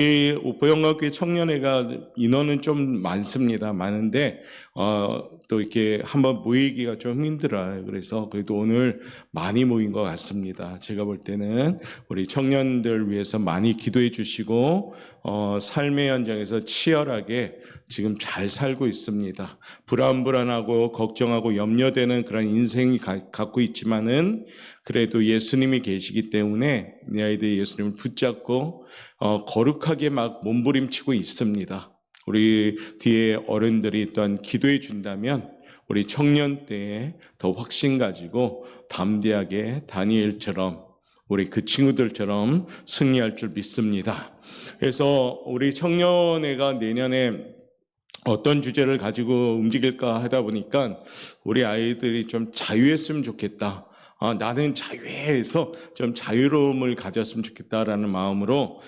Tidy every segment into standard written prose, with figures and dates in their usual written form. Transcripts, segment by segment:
이 보영학교회 청년회가 인원은 좀 많습니다. 많은데 또 이렇게 한번 모이기가 좀 힘들어요. 그래서 그래도 오늘 많이 모인 것 같습니다. 제가 볼 때는 우리 청년들 위해서 많이 기도해 주시고 삶의 현장에서 치열하게 지금 잘 살고 있습니다. 불안하고 걱정하고 염려되는 그런 인생이 갖고 있지만은 그래도 예수님이 계시기 때문에 내 아이들이 예수님을 붙잡고 거룩하게 막 몸부림치고 있습니다. 우리 뒤에 어른들이 또한 기도해 준다면 우리 청년 때에 더 확신 가지고 담대하게 다니엘처럼 우리 그 친구들처럼 승리할 줄 믿습니다. 그래서 우리 청년회가 내년에 어떤 주제를 가지고 움직일까 하다 보니까 우리 아이들이 좀 자유했으면 좋겠다. 나는 자유해서 좀 자유로움을 가졌으면 좋겠다라는 마음으로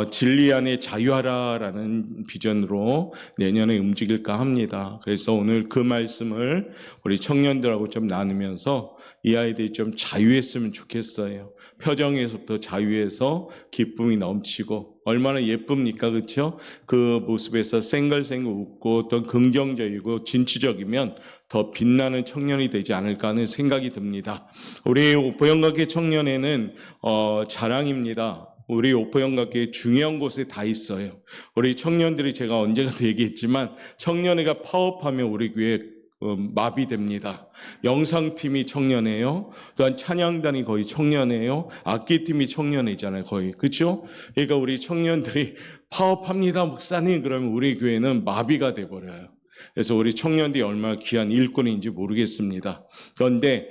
진리 안에 자유하라라는 비전으로 내년에 움직일까 합니다. 그래서 오늘 그 말씀을 우리 청년들하고 좀 나누면서 이 아이들이 좀 자유했으면 좋겠어요. 표정에서부터 자유해서 기쁨이 넘치고 얼마나 예쁩니까? 그렇죠? 그 모습에서 생글생글 웃고 또 긍정적이고 진취적이면 더 빛나는 청년이 되지 않을까 하는 생각이 듭니다. 우리 보영각계 청년회는 자랑입니다. 우리 오포영각계 중요한 곳에 다 있어요. 우리 청년들이 제가 언젠가도 얘기했지만 청년회가 파업하면 우리 교회 마비됩니다. 영상팀이 청년회예요. 또한 찬양단이 거의 청년회예요. 악기팀이 청년회잖아요. 거의. 그렇죠? 그러니까 우리 청년들이 파업합니다. 목사님 그러면 우리 교회는 마비가 돼버려요. 그래서 우리 청년들이 얼마나 귀한 일꾼인지 모르겠습니다. 그런데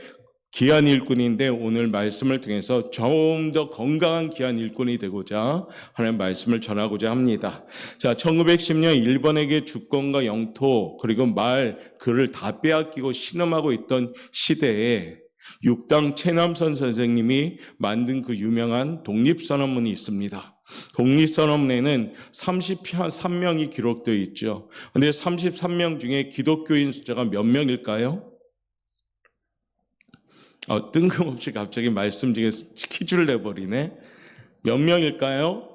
귀한 일꾼인데 오늘 말씀을 통해서 좀 더 건강한 귀한 일꾼이 되고자 하나님 말씀을 전하고자 합니다. 자, 1910년 일본에게 주권과 영토 그리고 말 그를 다 빼앗기고 신음하고 있던 시대에 육당 최남선 선생님이 만든 그 유명한 독립선언문이 있습니다. 독립선언문에는 33명이 기록되어 있죠. 그런데 33명 중에 기독교인 숫자가 몇 명일까요? 뜬금없이 갑자기 말씀 중에 퀴즈를 내버리네. 몇 명일까요?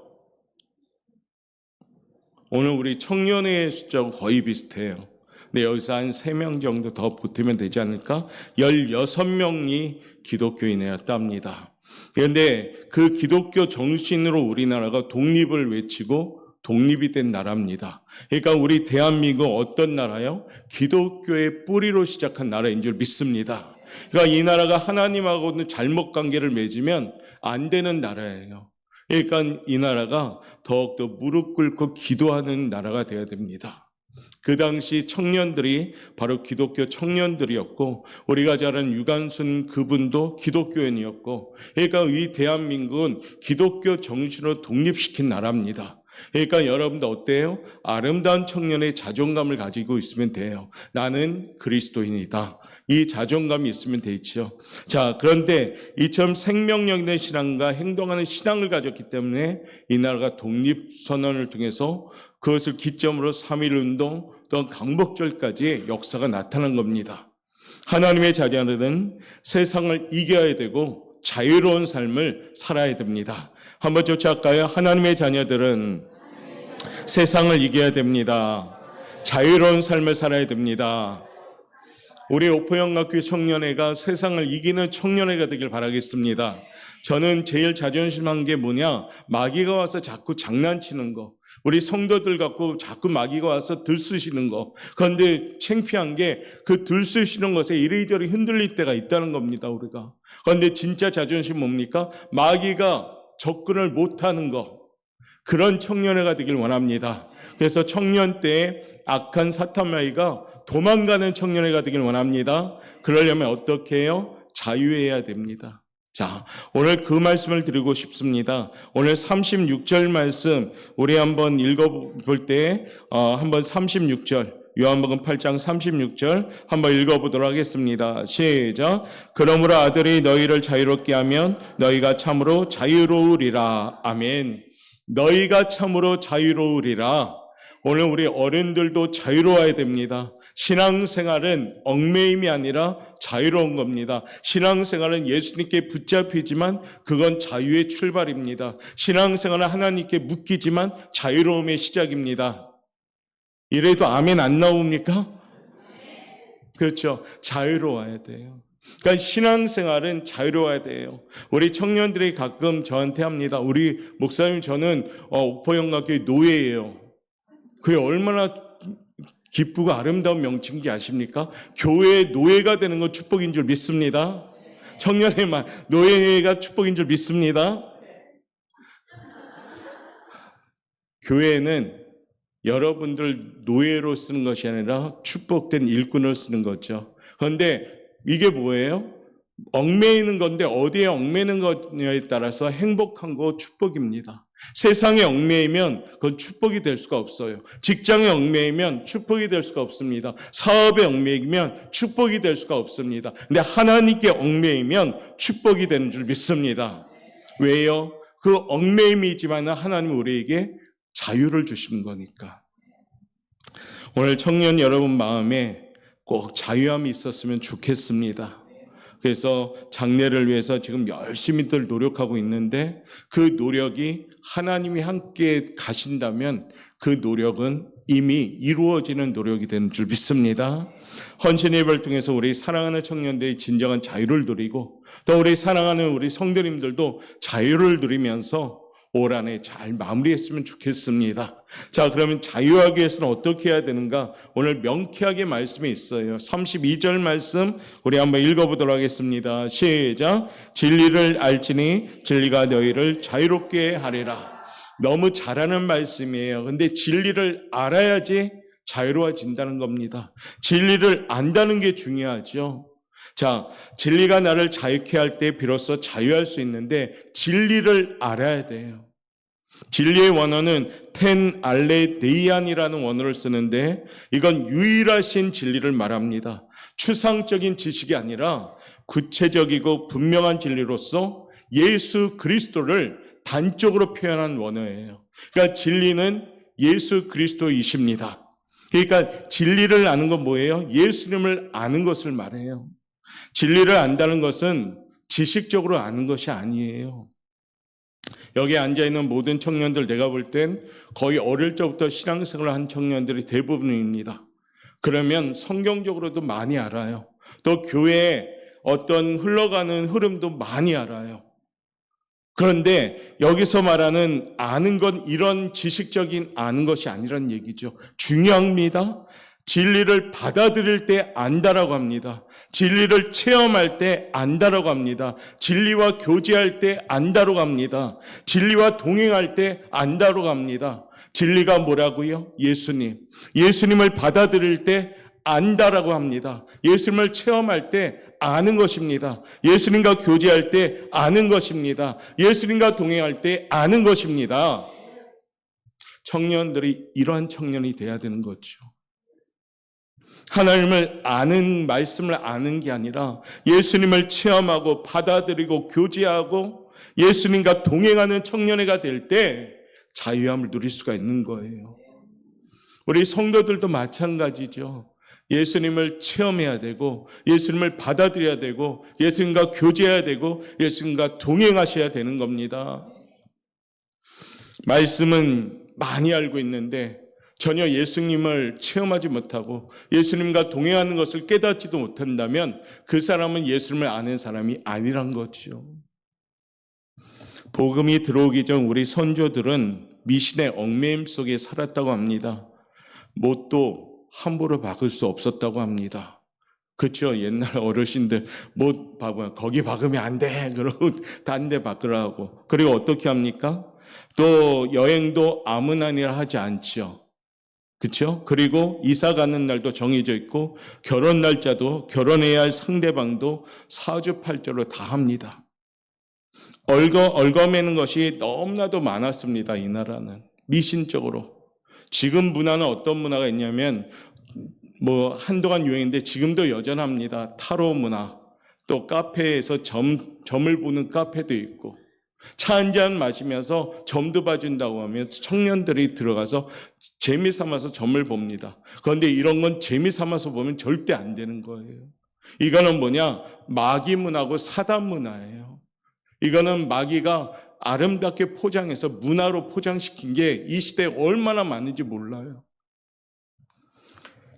오늘 우리 청년의 숫자가 거의 비슷해요. 근데 여기서 한 3명 정도 더 붙으면 되지 않을까? 16명이 기독교인이었답니다. 그런데 그 기독교 정신으로 우리나라가 독립을 외치고 독립이 된 나라입니다. 그러니까 우리 대한민국 어떤 나라요? 기독교의 뿌리로 시작한 나라인 줄 믿습니다. 그러니까 이 나라가 하나님하고는 잘못 관계를 맺으면 안 되는 나라예요. 그러니까 이 나라가 더욱더 무릎 꿇고 기도하는 나라가 되어야 됩니다. 그 당시 청년들이 바로 기독교 청년들이었고 우리가 잘 아는 유관순 그분도 기독교인이었고 그러니까 이 대한민국은 기독교 정신으로 독립시킨 나라입니다. 그러니까 여러분도 어때요? 아름다운 청년의 자존감을 가지고 있으면 돼요. 나는 그리스도인이다. 이 자존감이 있으면 되죠. 자, 그런데 이처럼 생명력 있는 신앙과 행동하는 신앙을 가졌기 때문에 이 나라가 독립선언을 통해서 그것을 기점으로 3.1운동 또 강복절까지 역사가 나타난 겁니다. 하나님의 자녀들은 세상을 이겨야 되고 자유로운 삶을 살아야 됩니다. 한번 쫓아갈까요? 하나님의 자녀들은 세상을 이겨야 됩니다. 자유로운 삶을 살아야 됩니다. 우리 오포영학교 청년회가 세상을 이기는 청년회가 되길 바라겠습니다. 저는 제일 자존심한 게 뭐냐? 마귀가 와서 자꾸 장난치는 거. 우리 성도들 갖고 자꾸 마귀가 와서 들쑤시는 거. 그런데 창피한 게 그 들쑤시는 것에 이리저리 흔들릴 때가 있다는 겁니다, 우리가. 그런데 진짜 자존심 뭡니까? 마귀가 접근을 못하는 거. 그런 청년회가 되길 원합니다. 그래서 청년 때 악한 사탄 마귀가 도망가는 청년회가 되길 원합니다. 그러려면 어떻게 해요? 자유해야 됩니다. 자, 오늘 그 말씀을 드리고 싶습니다. 오늘 36절 말씀 우리 한번 읽어볼 때 한번 36절 요한복음 8장 36절 한번 읽어보도록 하겠습니다. 시작. 그러므로 아들이 너희를 자유롭게 하면 너희가 참으로 자유로우리라. 아멘. 너희가 참으로 자유로우리라. 오늘 우리 어른들도 자유로워야 됩니다. 신앙생활은 얽매임이 아니라 자유로운 겁니다. 신앙생활은 예수님께 붙잡히지만 그건 자유의 출발입니다. 신앙생활은 하나님께 묶이지만 자유로움의 시작입니다. 이래도 아멘 안 나옵니까? 그렇죠. 자유로워야 돼요. 그러니까 신앙생활은 자유로워야 돼요. 우리 청년들이 가끔 저한테 합니다. 우리 목사님, 저는 옥포영락교회 노예예요. 그게 얼마나 기쁘고 아름다운 명칭인지 아십니까? 교회의 노예가 되는 건 축복인 줄 믿습니다. 청년의 노예가 축복인 줄 믿습니다. 교회는 여러분들 노예로 쓰는 것이 아니라 축복된 일꾼을 쓰는 거죠. 그런데 이게 뭐예요? 얽매이는 건데 어디에 얽매이는 거냐에 따라서 행복한 거 축복입니다. 세상에 얽매이면 그건 축복이 될 수가 없어요. 직장에 얽매이면 축복이 될 수가 없습니다. 사업에 얽매이면 축복이 될 수가 없습니다. 근데 하나님께 얽매이면 축복이 되는 줄 믿습니다. 왜요? 그 얽매임이지만 하나님은 우리에게 자유를 주신 거니까. 오늘 청년 여러분 마음에 꼭 자유함이 있었으면 좋겠습니다. 그래서 장래를 위해서 지금 열심히들 노력하고 있는데 그 노력이 하나님이 함께 가신다면 그 노력은 이미 이루어지는 노력이 되는 줄 믿습니다. 헌신 예배를 통해서 우리 사랑하는 청년들이 진정한 자유를 누리고 또 우리 사랑하는 우리 성도님들도 자유를 누리면서 올 한해 잘 마무리했으면 좋겠습니다. 자, 그러면 자유하기 위해서는 어떻게 해야 되는가? 오늘 명쾌하게 말씀이 있어요. 32절 말씀 우리 한번 읽어보도록 하겠습니다. 시작. 진리를 알지니 진리가 너희를 자유롭게 하리라. 너무 잘하는 말씀이에요. 근데 진리를 알아야지 자유로워진다는 겁니다. 진리를 안다는 게 중요하죠. 자, 진리가 나를 자유케 할 때 비로소 자유할 수 있는데 진리를 알아야 돼요. 진리의 원어는 텐 알레 데이안이라는 원어를 쓰는데 이건 유일하신 진리를 말합니다. 추상적인 지식이 아니라 구체적이고 분명한 진리로서 예수 그리스도를 단적으로 표현한 원어예요. 그러니까 진리는 예수 그리스도이십니다. 그러니까 진리를 아는 건 뭐예요? 예수님을 아는 것을 말해요. 진리를 안다는 것은 지식적으로 아는 것이 아니에요. 여기 앉아있는 모든 청년들 내가 볼 땐 거의 어릴 적부터 신앙생활을 한 청년들이 대부분입니다. 그러면 성경적으로도 많이 알아요. 또 교회에 어떤 흘러가는 흐름도 많이 알아요. 그런데 여기서 말하는 아는 건 이런 지식적인 아는 것이 아니라는 얘기죠. 중요합니다. 진리를 받아들일 때 안다라고 합니다. 진리를 체험할 때 안다라고 합니다. 진리와 교제할 때 안다라고 합니다. 진리와 동행할 때 안다라고 합니다. 진리가 뭐라고요? 예수님. 예수님을 받아들일 때 안다라고 합니다. 예수님을 체험할 때 아는 것입니다. 예수님과 교제할 때 아는 것입니다. 예수님과 동행할 때 아는 것입니다. 청년들이 이러한 청년이 돼야 되는 거죠. 하나님을 아는, 말씀을 아는 게 아니라 예수님을 체험하고 받아들이고 교제하고 예수님과 동행하는 청년회가 될 때 자유함을 누릴 수가 있는 거예요. 우리 성도들도 마찬가지죠. 예수님을 체험해야 되고 예수님을 받아들여야 되고 예수님과 교제해야 되고 예수님과 동행하셔야 되는 겁니다. 말씀은 많이 알고 있는데 전혀 예수님을 체험하지 못하고 예수님과 동행하는 것을 깨닫지도 못한다면 그 사람은 예수님을 아는 사람이 아니란 거죠. 복음이 들어오기 전 우리 선조들은 미신의 얽매임 속에 살았다고 합니다. 못도 함부로 박을 수 없었다고 합니다. 그렇죠? 옛날 어르신들 못 박으면 거기 박으면 안 돼. 그러고 딴 데 박으라고. 그리고 어떻게 합니까? 또 여행도 아무나니나 하지 않죠. 그렇죠? 그리고 이사 가는 날도 정해져 있고 결혼 날짜도 결혼해야 할 상대방도 사주팔자로 다 합니다. 얽어매는 것이 너무나도 많았습니다. 이 나라는 미신적으로. 지금 문화는 어떤 문화가 있냐면 한동안 유행인데 지금도 여전합니다. 타로 문화. 또 카페에서 점을 보는 카페도 있고 차 한 잔 마시면서 점도 봐준다고 하면 청년들이 들어가서 재미삼아서 점을 봅니다. 그런데 이런 건 재미삼아서 보면 절대 안 되는 거예요. 이거는 뭐냐? 마귀 문화고 사단 문화예요. 이거는 마귀가 아름답게 포장해서 문화로 포장시킨 게 이 시대에 얼마나 많은지 몰라요.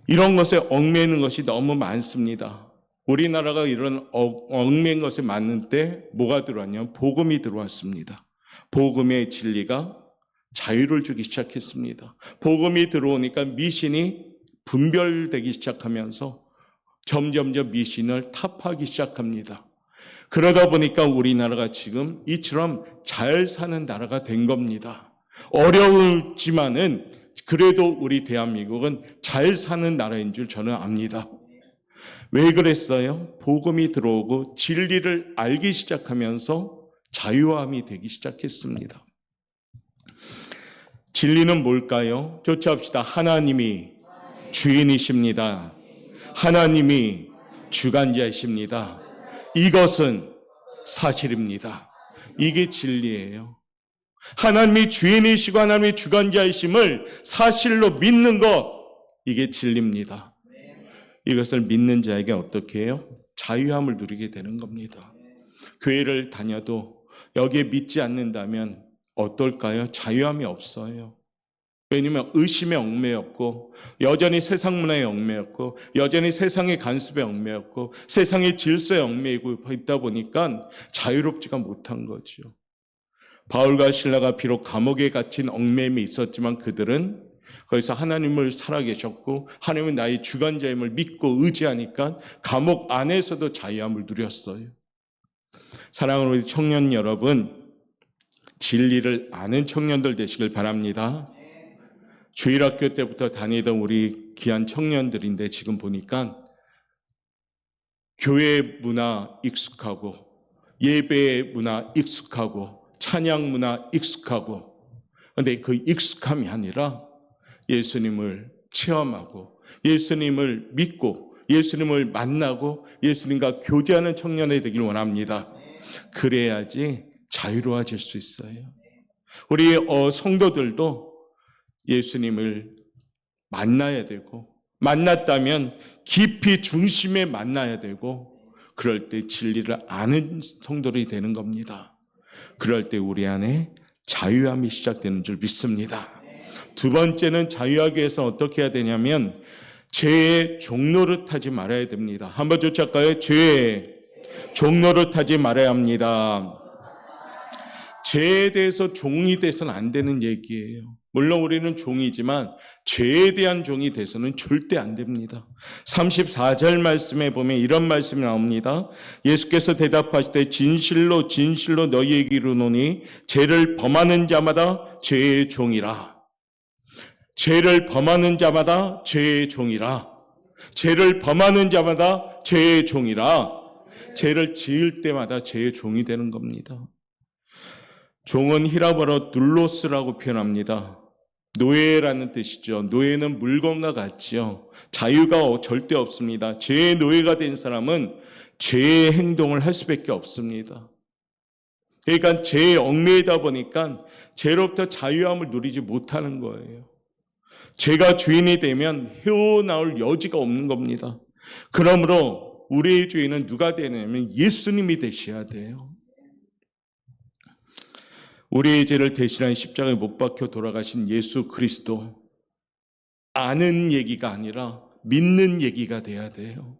이런 것에 얽매이는 것이 너무 많습니다. 우리나라가 이런 얽매인 것에 맞는 때 뭐가 들어왔냐면 복음이 들어왔습니다. 복음의 진리가 자유를 주기 시작했습니다. 복음이 들어오니까 미신이 분별되기 시작하면서 점점점 미신을 타파하기 시작합니다. 그러다 보니까 우리나라가 지금 이처럼 잘 사는 나라가 된 겁니다. 어려울지만은 그래도 우리 대한민국은 잘 사는 나라인 줄 저는 압니다. 왜 그랬어요? 복음이 들어오고 진리를 알기 시작하면서 자유함이 되기 시작했습니다. 진리는 뭘까요? 쫓아봅시다. 하나님이 주인이십니다. 하나님이 주관자이십니다. 이것은 사실입니다. 이게 진리예요. 하나님이 주인이시고 하나님이 주관자이심을 사실로 믿는 것, 이게 진리입니다. 이것을 믿는 자에게 어떻게 해요? 자유함을 누리게 되는 겁니다. 교회를 다녀도 여기에 믿지 않는다면 어떨까요? 자유함이 없어요. 왜냐하면 의심에 얽매였고 여전히 세상 문화에 얽매였고 여전히 세상의 간섭에 얽매였고 세상의 질서에 얽매이고 있다 보니까 자유롭지가 못한 거죠. 바울과 실라가 비록 감옥에 갇힌 얽매임이 있었지만 그들은 거기서 하나님을 살아계셨고 하나님은 나의 주관자임을 믿고 의지하니까 감옥 안에서도 자유함을 누렸어요. 사랑하는 우리 청년 여러분, 진리를 아는 청년들 되시길 바랍니다. 주일학교 때부터 다니던 우리 귀한 청년들인데 지금 보니까 교회 문화 익숙하고 예배 문화 익숙하고 찬양 문화 익숙하고, 그런데 그 익숙함이 아니라 예수님을 체험하고 예수님을 믿고 예수님을 만나고 예수님과 교제하는 청년이 되길 원합니다. 그래야지 자유로워질 수 있어요. 우리 성도들도 예수님을 만나야 되고 만났다면 깊이 중심에 만나야 되고 그럴 때 진리를 아는 성도들이 되는 겁니다. 그럴 때 우리 안에 자유함이 시작되는 줄 믿습니다. 두 번째는 자유하기 위해서 어떻게 해야 되냐면 죄의 종노릇하지 말아야 됩니다. 한번 쫓아갈까요? 죄의 종노릇하지 말아야 합니다. 죄에 대해서 종이 돼서는 안 되는 얘기예요. 물론 우리는 종이지만 죄에 대한 종이 돼서는 절대 안 됩니다. 34절 말씀에 보면 이런 말씀이 나옵니다. 예수께서 대답하시되 진실로 진실로 너희에게 이르노니 죄를 범하는 자마다 죄의 종이라. 죄를 범하는 자마다 죄의 종이라. 죄를 범하는 자마다 죄의 종이라. 죄를 지을 때마다 죄의 종이 되는 겁니다. 종은 히라보로 둘로스라고 표현합니다. 노예라는 뜻이죠. 노예는 물건과 같지요. 자유가 절대 없습니다. 죄의 노예가 된 사람은 죄의 행동을 할 수밖에 없습니다. 그러니까 죄에 얽매이다 보니까 죄로부터 자유함을 누리지 못하는 거예요. 죄가 주인이 되면 헤어나올 여지가 없는 겁니다. 그러므로 우리의 주인은 누가 되냐면 예수님이 되셔야 돼요. 우리의 죄를 대신한 십자가에 못 박혀 돌아가신 예수 그리스도, 아는 얘기가 아니라 믿는 얘기가 돼야 돼요.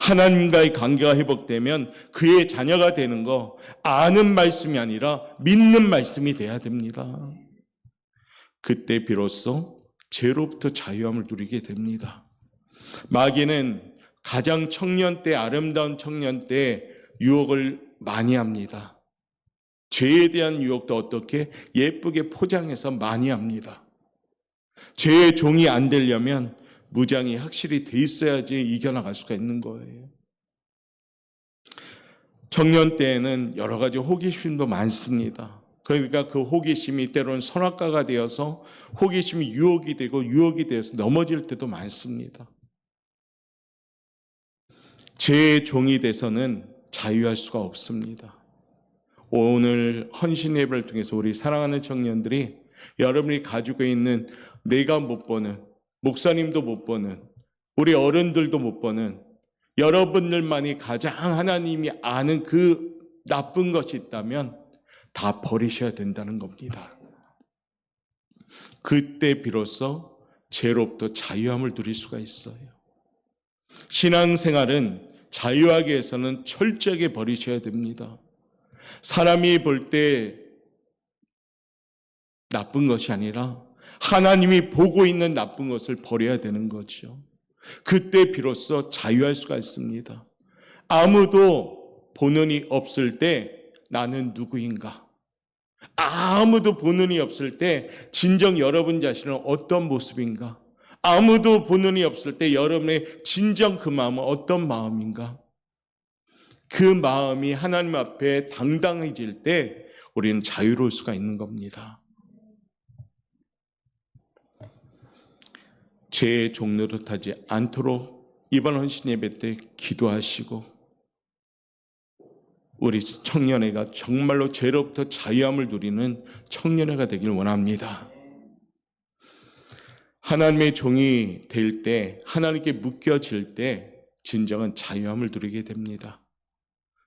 하나님과의 관계가 회복되면 그의 자녀가 되는 거 아는 말씀이 아니라 믿는 말씀이 돼야 됩니다. 그때 비로소 죄로부터 자유함을 누리게 됩니다. 마귀는 가장 청년 때, 아름다운 청년 때 유혹을 많이 합니다. 죄에 대한 유혹도 어떻게 예쁘게 포장해서 많이 합니다. 죄의 종이 안 되려면 무장이 확실히 돼 있어야지 이겨나갈 수가 있는 거예요. 청년 때에는 여러 가지 호기심도 많습니다. 그러니까 그 호기심이 때로는 선악과가 되어서 호기심이 유혹이 되고 유혹이 되어서 넘어질 때도 많습니다. 죄의 종이 돼서는 자유할 수가 없습니다. 오늘 헌신 예배를 통해서 우리 사랑하는 청년들이 여러분이 가지고 있는 내가 못 보는, 목사님도 못 보는, 우리 어른들도 못 보는 여러분들만이 가장 하나님이 아는 그 나쁜 것이 있다면 다 버리셔야 된다는 겁니다. 그때 비로소 죄로부터 자유함을 누릴 수가 있어요. 신앙생활은 자유하기 위해서는 철저하게 버리셔야 됩니다. 사람이 볼 때 나쁜 것이 아니라 하나님이 보고 있는 나쁜 것을 버려야 되는 거죠. 그때 비로소 자유할 수가 있습니다. 아무도 보는 이 없을 때 나는 누구인가? 아무도 보는 이 없을 때 진정 여러분 자신은 어떤 모습인가? 아무도 보는 이 없을 때 여러분의 진정 그 마음은 어떤 마음인가? 그 마음이 하나님 앞에 당당해질 때 우리는 자유로울 수가 있는 겁니다. 죄의 종로로 타지 않도록 이번 헌신 예배 때 기도하시고 우리 청년회가 정말로 죄로부터 자유함을 누리는 청년회가 되길 원합니다. 하나님의 종이 될 때, 하나님께 묶여질 때 진정한 자유함을 누리게 됩니다.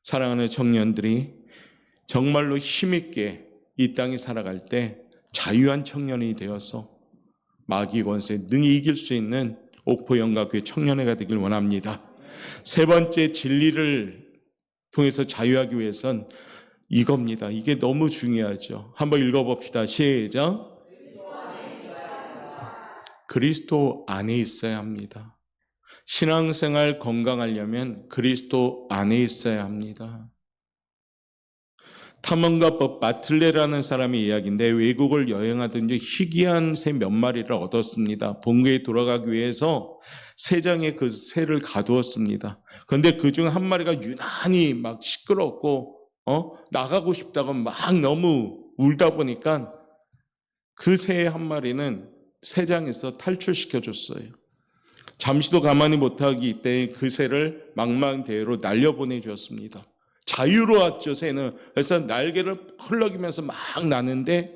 사랑하는 청년들이 정말로 힘있게 이 땅에 살아갈 때 자유한 청년이 되어서 마귀 권세 능히 이길 수 있는 옥포영가교회 청년회가 되길 원합니다. 세 번째, 진리를 통해서 자유하기 위해선 이겁니다. 이게 너무 중요하죠. 한번 읽어봅시다. 시작. 그리스도 안에 있어야 합니다. 신앙생활 건강하려면 그리스도 안에 있어야 합니다. 탐험가법 마틀레라는 사람의 이야기인데 외국을 여행하던 중 희귀한 새 몇 마리를 얻었습니다. 본국에 돌아가기 위해서 새장에 그 새를 가두었습니다. 그런데 그중 한 마리가 유난히 막 시끄럽고 나가고 싶다고 막 너무 울다 보니까 그 새 한 마리는 새장에서 탈출시켜줬어요. 잠시도 가만히 못하기 때문에 그 새를 망망대해로 날려보내주었습니다. 자유로웠죠, 새는. 그래서 날개를 펄럭이면서 막 나는데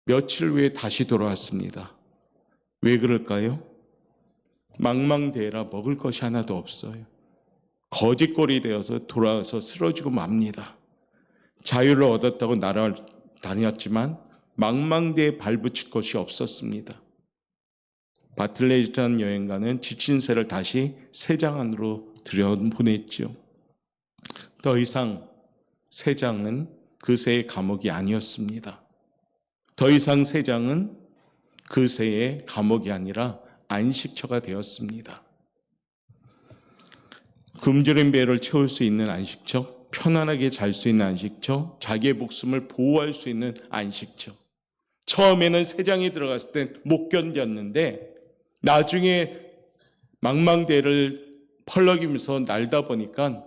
며칠 후에 다시 돌아왔습니다. 왜 그럴까요? 망망대해라 먹을 것이 하나도 없어요. 거짓골이 되어서 돌아와서 쓰러지고 맙니다. 자유를 얻었다고 날아다녔지만 망망대해에 발붙일 것이 없었습니다. 바틀레이라는 여행가는 지친 새를 다시 새장 안으로 들여보냈죠. 더 이상 새장은 그 새의 감옥이 아니었습니다. 더 이상 새장은 그 새의 감옥이 아니라 안식처가 되었습니다. 굶주린 배를 채울 수 있는 안식처, 편안하게 잘 수 있는 안식처, 자기의 목숨을 보호할 수 있는 안식처. 처음에는 새장에 들어갔을 땐 못 견뎠는데 나중에 망망대해를 펄럭이면서 날다 보니까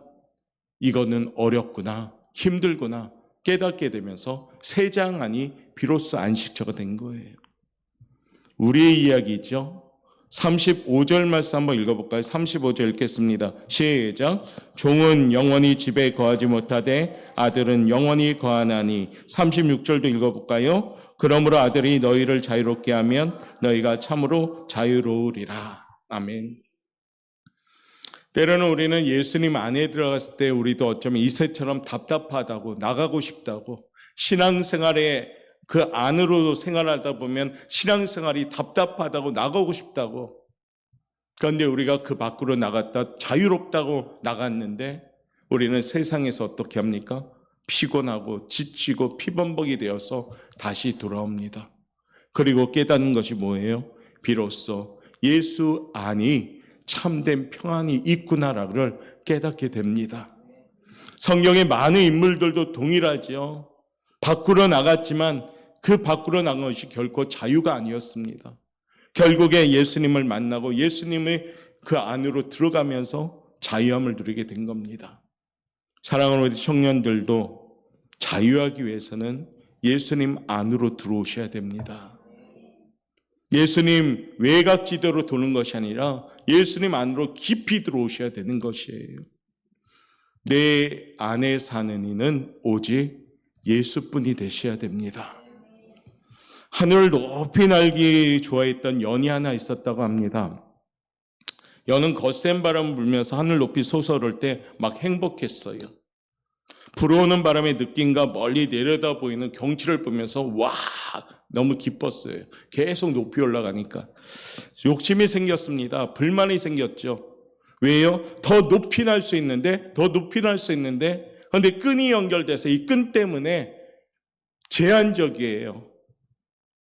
이거는 어렵구나, 힘들구나 깨닫게 되면서 새장 안이 비로소 안식처가 된 거예요. 우리의 이야기죠. 35절 말씀 한번 읽어볼까요? 35절 읽겠습니다. 시작. 종은 영원히 집에 거하지 못하되 아들은 영원히 거하나니. 36절도 읽어볼까요? 그러므로 아들이 너희를 자유롭게 하면 너희가 참으로 자유로우리라. 아멘. 때로는 우리는 예수님 안에 들어갔을 때 우리도 어쩌면 이 새처럼 답답하다고, 나가고 싶다고, 신앙생활에 그 안으로 생활하다 보면 신앙생활이 답답하다고, 나가고 싶다고. 그런데 우리가 그 밖으로 나갔다 자유롭다고 나갔는데 우리는 세상에서 어떻게 합니까? 피곤하고 지치고 피범벅이 되어서 다시 돌아옵니다. 그리고 깨닫는 것이 뭐예요? 비로소 예수 안이 참된 평안이 있구나라를 깨닫게 됩니다. 성경의 많은 인물들도 동일하죠. 밖으로 나갔지만 그 밖으로 나간 것이 결코 자유가 아니었습니다. 결국에 예수님을 만나고 예수님의 그 안으로 들어가면서 자유함을 누리게 된 겁니다. 사랑하는 우리 청년들도 자유하기 위해서는 예수님 안으로 들어오셔야 됩니다. 예수님 외곽지대로 도는 것이 아니라 예수님 안으로 깊이 들어오셔야 되는 것이에요. 내 안에 사는 이는 오직 예수뿐이 되셔야 됩니다. 하늘을 높이 날기 좋아했던 연이 하나 있었다고 합니다. 연은 거센 바람을 불면서 하늘 높이 솟아오를 때 막 행복했어요. 불어오는 바람의 느낌과 멀리 내려다 보이는 경치를 보면서 와 너무 기뻤어요. 계속 높이 올라가니까 욕심이 생겼습니다. 불만이 생겼죠. 왜요? 더 높이 날 수 있는데 그런데 끈이 연결돼서 이 끈 때문에 제한적이에요.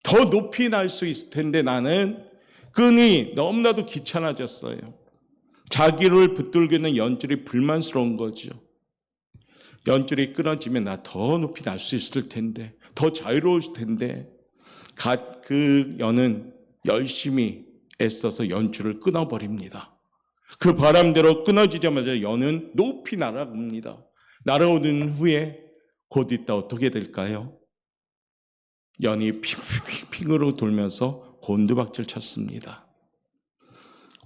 더 높이 날 수 있을 텐데 나는 끈이 너무나도 귀찮아졌어요. 자기를 붙들고 있는 연줄이 불만스러운 거죠. 연줄이 끊어지면 나 더 높이 날 수 있을 텐데, 더 자유로울 텐데, 그 연은 열심히 애써서 연줄을 끊어버립니다. 그 바람대로 끊어지자마자 연은 높이 날아갑니다. 날아오는 후에 곧 있다 어떻게 될까요? 연이 핑핑으로 돌면서 곤두박질 쳤습니다.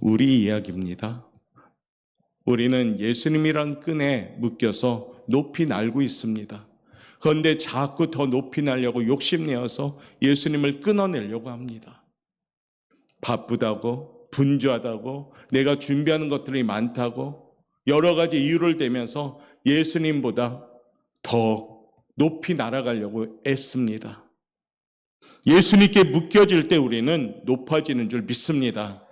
우리 이야기입니다. 우리는 예수님이란 끈에 묶여서 높이 날고 있습니다. 그런데 자꾸 더 높이 날려고 욕심내어서 예수님을 끊어내려고 합니다. 바쁘다고, 분주하다고, 내가 준비하는 것들이 많다고 여러 가지 이유를 대면서 예수님보다 더 높이 날아가려고 애씁니다. 예수님께 묶여질 때 우리는 높아지는 줄 믿습니다.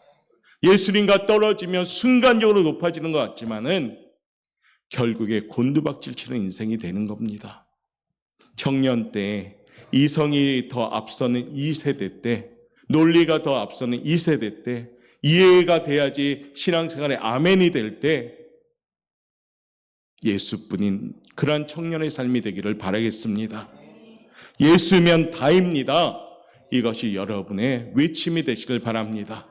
예수님과 떨어지면 순간적으로 높아지는 것 같지만은 결국에 곤두박질 치는 인생이 되는 겁니다. 청년 때 이성이 더 앞서는 이 세대 때, 논리가 더 앞서는 이 세대 때, 이해가 돼야지 신앙생활에 아멘이 될 때 예수뿐인 그러한 청년의 삶이 되기를 바라겠습니다. 예수면 다입니다. 이것이 여러분의 외침이 되시길 바랍니다.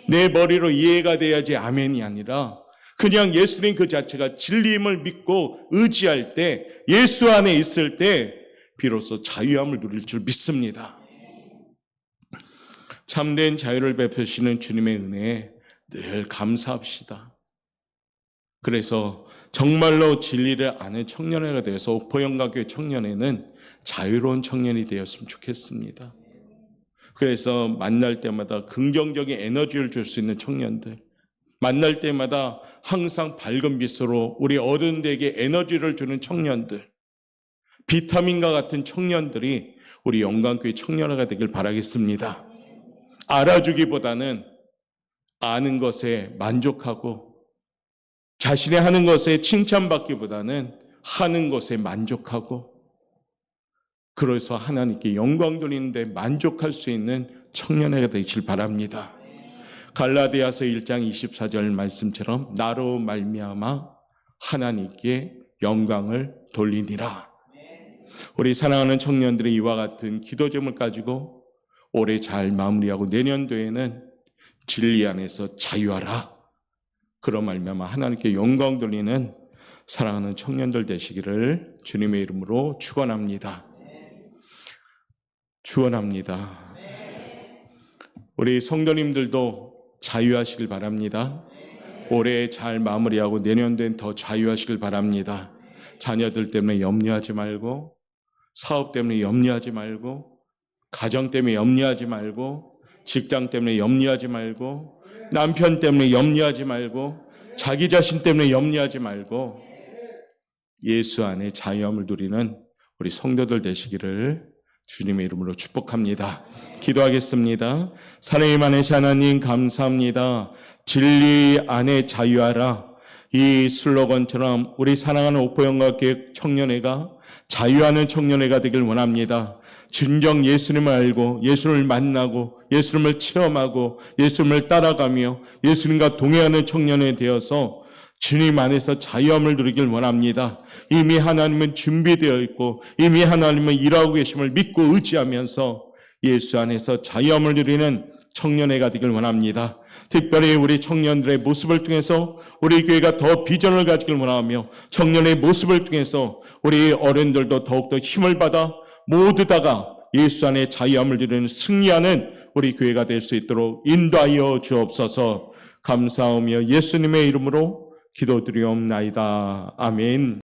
내 머리로 이해가 돼야지 아멘이 아니라 그냥 예수님 그 자체가 진리임을 믿고 의지할 때, 예수 안에 있을 때 비로소 자유함을 누릴 줄 믿습니다. 참된 자유를 베푸시는 주님의 은혜에 늘 감사합시다. 그래서 정말로 진리를 아는 청년회가 되어서 오포영광교회 청년회는 자유로운 청년이 되었으면 좋겠습니다. 그래서 만날 때마다 긍정적인 에너지를 줄 수 있는 청년들, 만날 때마다 항상 밝은 빛으로 우리 어른들에게 에너지를 주는 청년들, 비타민과 같은 청년들이 우리 영광교회 청년회가 되길 바라겠습니다. 알아주기보다는 아는 것에 만족하고 자신이 하는 것에 칭찬받기보다는 하는 것에 만족하고 그래서 하나님께 영광 돌리는데 만족할 수 있는 청년회가 되길 바랍니다. 갈라디아서 1장 24절 말씀처럼 나로 말미암아 하나님께 영광을 돌리니라. 우리 사랑하는 청년들이 이와 같은 기도 제목을 가지고 올해 잘 마무리하고 내년도에는 진리 안에서 자유하라. 그런 말미암아 하나님께 영광 돌리는 사랑하는 청년들 되시기를 주님의 이름으로 축원합니다. 축원합니다. 우리 성도님들도 자유하시길 바랍니다. 올해 잘 마무리하고 내년도엔 더 자유하시길 바랍니다. 자녀들 때문에 염려하지 말고, 사업 때문에 염려하지 말고, 가정 때문에 염려하지 말고, 직장 때문에 염려하지 말고, 남편 때문에 염려하지 말고, 자기 자신 때문에 염려하지 말고 예수 안에 자유함을 누리는 우리 성도들 되시기를 주님의 이름으로 축복합니다. 기도하겠습니다. 사랑의 만혜신 하나님 감사합니다. 진리 안에 자유하라. 이 슬로건처럼 우리 사랑하는 오포영광교회 청년회가 자유하는 청년회가 되길 원합니다. 진정 예수님을 알고 예수님을 만나고 예수님을 체험하고 예수님을 따라가며 예수님과 동행하는 청년회 되어서 주님 안에서 자유함을 누리길 원합니다. 이미 하나님은 준비되어 있고 이미 하나님은 일하고 계심을 믿고 의지하면서 예수 안에서 자유함을 누리는 청년회가 되길 원합니다. 특별히 우리 청년들의 모습을 통해서 우리 교회가 더 비전을 가지길 원하며 청년의 모습을 통해서 우리 어른들도 더욱더 힘을 받아 모두 다가 예수 안에 자유함을 누리는 승리하는 우리 교회가 될 수 있도록 인도하여 주옵소서. 감사하며 예수님의 이름으로 기도드리옵나이다. 아멘.